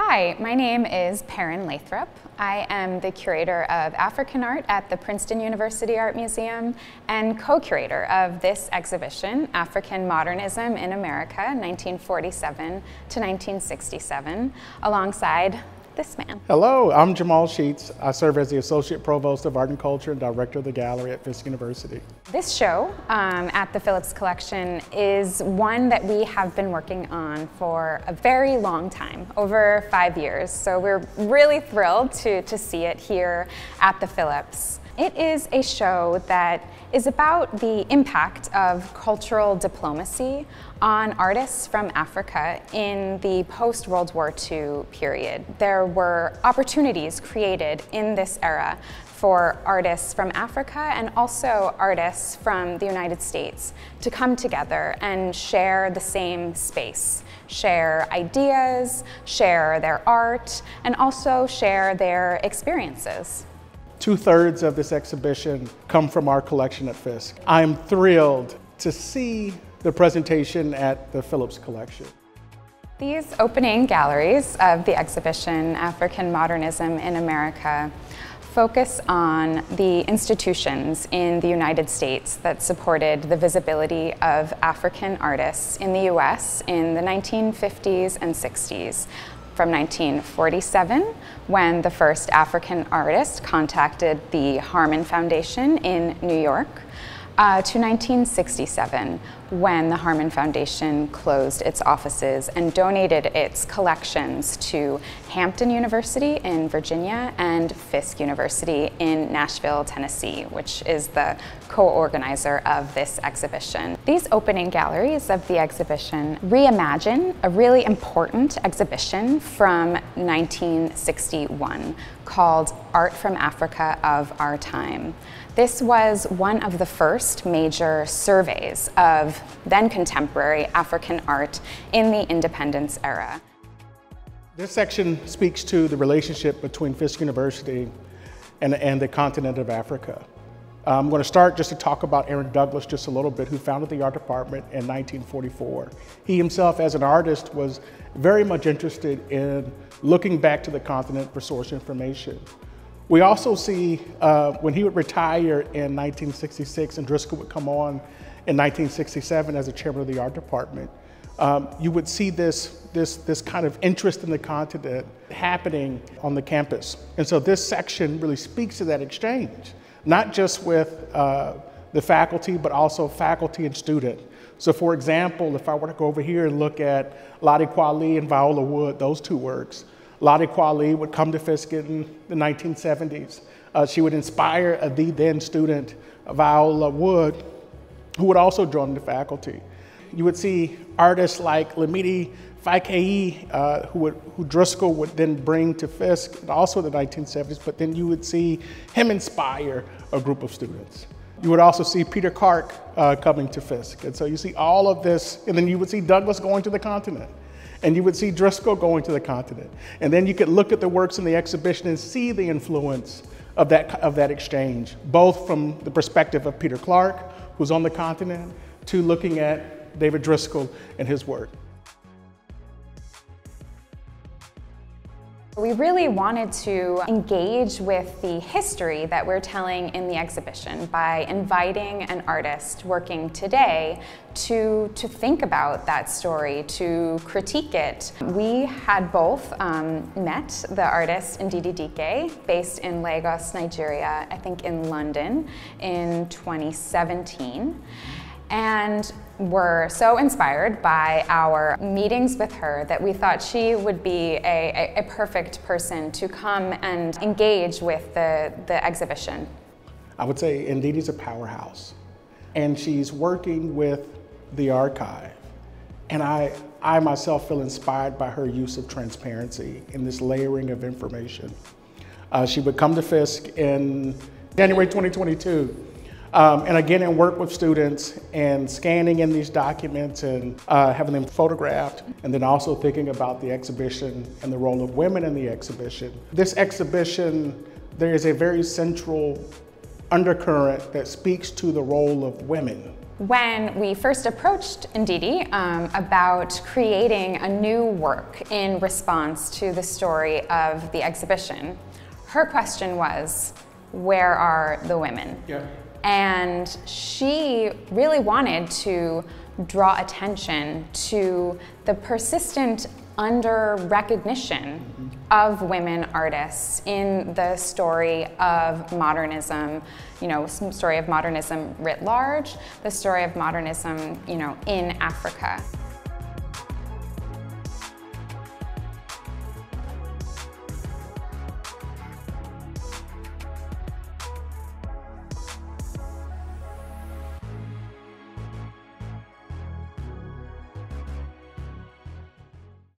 Hi, my name is Perrin Lathrop. I am the curator of African art at the Princeton University Art Museum and co-curator of this exhibition, African Modernism in America, 1947 to 1967, alongside this man. Hello, I'm Jamaal Sheats. I serve as the Associate Provost of Art and Culture and Director of the Gallery at Fisk University. This show at the Phillips Collection is one that we have been working on for a very long time, over 5 years. So we're really thrilled to see it here at the Phillips. It is a show that is about the impact of cultural diplomacy on artists from Africa in the post-World War II period. There were opportunities created in this era for artists from Africa and also artists from the United States to come together and share the same space, share ideas, share their art, and also share their experiences. 2/3 of this exhibition come from our collection at Fisk. I'm thrilled to see the presentation at the Phillips Collection. These opening galleries of the exhibition, African Modernism in America, focus on the institutions in the United States that supported the visibility of African artists in the US in the 1950s and 60s. From 1947, when the first African artist contacted the Harman Foundation in New York, to 1967, when the Harman Foundation closed its offices and donated its collections to Hampton University in Virginia and Fisk University in Nashville, Tennessee, which is the co-organizer of this exhibition. These opening galleries of the exhibition reimagine a really important exhibition from 1961 called Art from Africa of Our Time. This was one of the first major surveys of then contemporary African art in the independence era. This section speaks to the relationship between Fisk University and the continent of Africa. I'm going to start just to talk about Aaron Douglas just a little bit, who founded the art department in 1944. He himself, as an artist, was very much interested in looking back to the continent for source information. We also see when he would retire in 1966 and Driscoll would come on in 1967 as the chairman of the art department, you would see this kind of interest in the continent happening on the campus. And so this section really speaks to that exchange, not just with the faculty, but also faculty and student. So for example, if I were to go over here and look at Lottie Kweli and Viola Wood, those two works, Lottie Kweli would come to Fisk in the 1970s. She would inspire the then student, Viola Wood, who would also join the faculty. You would see artists like Lamidi Faikei, who Driscoll would then bring to Fisk, also in the 1970s, but then you would see him inspire a group of students. You would also see Peter Clark coming to Fisk. And so you see all of this, and then you would see Douglas going to the continent. And you would see Driscoll going to the continent. And then you could look at the works in the exhibition and see the influence of that exchange, both from the perspective of Peter Clark, who's on the continent, to looking at David Driscoll and his work. We really wanted to engage with the history that we're telling in the exhibition by inviting an artist working today to think about that story, to critique it. We had both met the artist Ndidi Dike, based in Lagos, Nigeria, I think in London, in 2017. And were so inspired by our meetings with her that we thought she would be a perfect person to come and engage with the exhibition. I would say Ndidi's a powerhouse, and she's working with the archive. And I myself feel inspired by her use of transparency in this layering of information. She would come to Fisk in January 2022. And again, and work with students and scanning in these documents and having them photographed, and then also thinking about the exhibition and the role of women in the exhibition. This exhibition, there is a very central undercurrent that speaks to the role of women When we first approached Ndidi about creating a new work in response to the story of the exhibition, her question was, where are the women? Yeah. And she really wanted to draw attention to the persistent under-recognition of women artists in the story of modernism, story of modernism writ large, the story of modernism, in Africa.